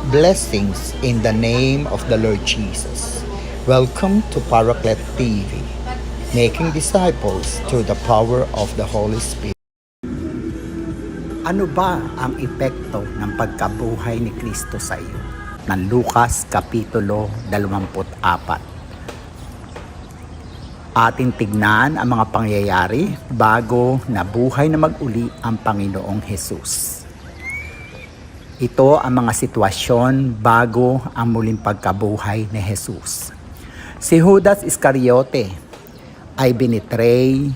Blessings in the name of the Lord Jesus. Welcome to Paraclet TV, making disciples through the power of the Holy Spirit. Ano ba ang epekto ng pagkabuhay ni Kristo sa iyo? Ng Lucas Kapitulo 24. Ating tignan ang mga pangyayari bago nabuhay na mag-uli ang Panginoong Hesus. Ito ang mga sitwasyon bago ang muling pagkabuhay ni Hesus. Si Judas Iscariote ay binitray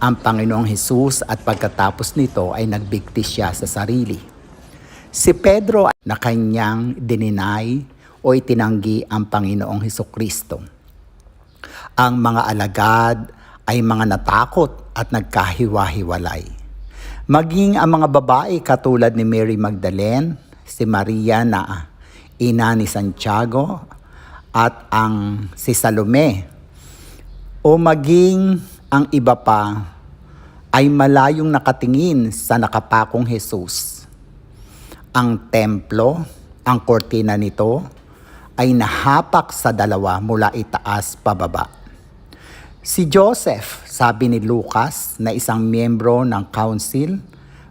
ang Panginoong Hesus at pagkatapos nito ay nagbigti siya sa sarili. Si Pedro na kanyang dininay o itinanggi ang Panginoong Hesukristo. Ang mga alagad ay mga natakot at nagkahiwa-hiwalay. Maging ang mga babae katulad ni Mary Magdalene, si Maria na ina ni Santiago, at ang si Salome, o maging ang iba pa ay malayong nakatingin sa nakapakong Hesus. Ang templo, ang kortina nito, ay nahapak sa dalawa mula itaas pababa. Si Joseph, sabi ni Lucas, na isang miyembro ng council,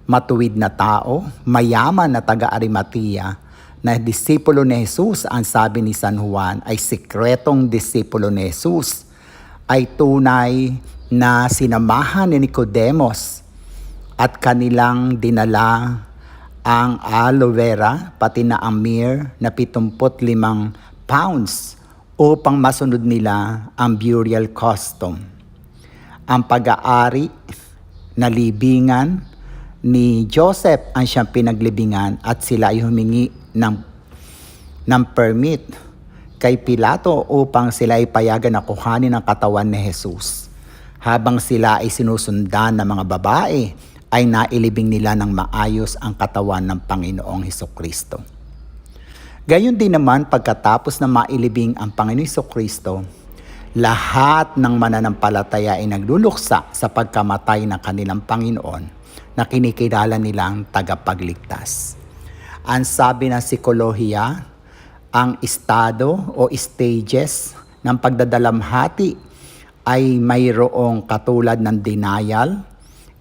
matuwid na tao, mayaman na taga-Arimatea, na disipulo ni Jesus, ang sabi ni San Juan ay sikretong disipulo ni Jesus, ay tunay na sinamahan ni Nicodemos at kanilang dinala ang aloe vera pati na ang myrrh na 75 pounds upang masunod nila ang burial custom. Ang pag-aari na libingan ni Joseph ang siyang pinaglibingan at sila ay humingi ng permit kay Pilato upang sila ay payagan na kuhanin ang katawan ni Jesus. Habang sila ay sinusundan ng mga babae, ay nailibing nila ng maayos ang katawan ng Panginoong Hesukristo. Gayon din naman pagkatapos na mailibing ang Panginoong Hesukristo, lahat ng mananampalataya ay nagluluksa sa pagkamatay ng kanilang Panginoon na kinikilala nilang tagapagligtas. Ang sabi ng psikolohiya, ang estado o stages ng pagdadalamhati ay mayroong katulad ng denial,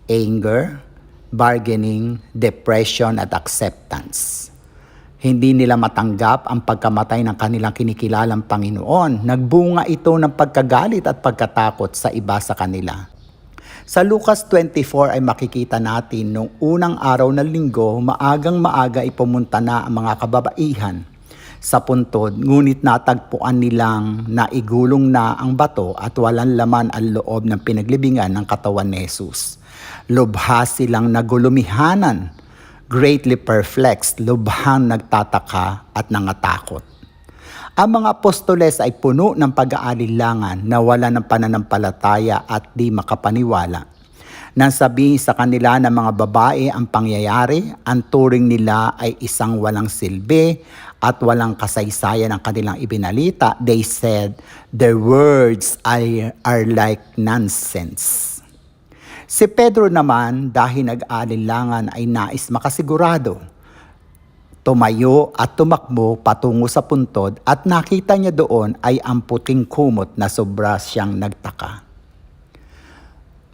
anger, bargaining, depression at acceptance. Hindi nila matanggap ang pagkamatay ng kanilang kinikilalang Panginoon. Nagbunga ito ng pagkagalit at pagkatakot sa iba sa kanila. Sa Lucas 24 ay makikita natin noong unang araw ng linggo, maagang-maaga ipumunta na ang mga kababaihan sa puntod, ngunit natagpuan nilang naigulong na ang bato at walang laman ang loob ng pinaglibingan ng katawan ni Jesus. Lubha silang nagulumihanan, greatly perplexed, lubhang nagtataka at nangatakot. Ang mga apostoles ay puno ng pag-aalinlangan na wala ng pananampalataya at di makapaniwala. Nang sabihin sa kanila ng mga babae ang pangyayari, ang turing nila ay isang walang silbi at walang kasaysayan ang kanilang ibinalita. They said, "Their words are like nonsense." Si Pedro naman, dahil nag-aalinlangan ay nais makasigurado. Tumayo at tumakbo patungo sa puntod at nakita niya doon ay ang puting kumot na sobra siyang nagtaka.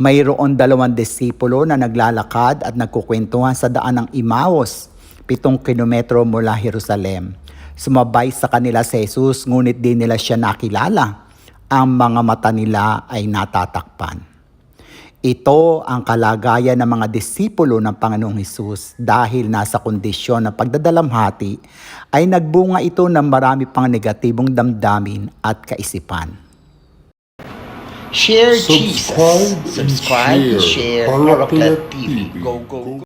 Mayroon 2 disipulo na naglalakad at nagkukwentuhan sa daan ng Emmaus, 7 kilometro mula Jerusalem. Sumabay sa kanila si Jesus, ngunit di nila siya nakilala. Ang mga mata nila ay natatakpan. Ito ang kalagayan ng mga disipulo ng Panginoong Hesus dahil nasa kondisyon ng pagdadalamhati ay nagbunga ito ng marami pang negatibong damdamin at kaisipan. Share Jesus. Subscribe and share Paraclet TV. Go, go, go.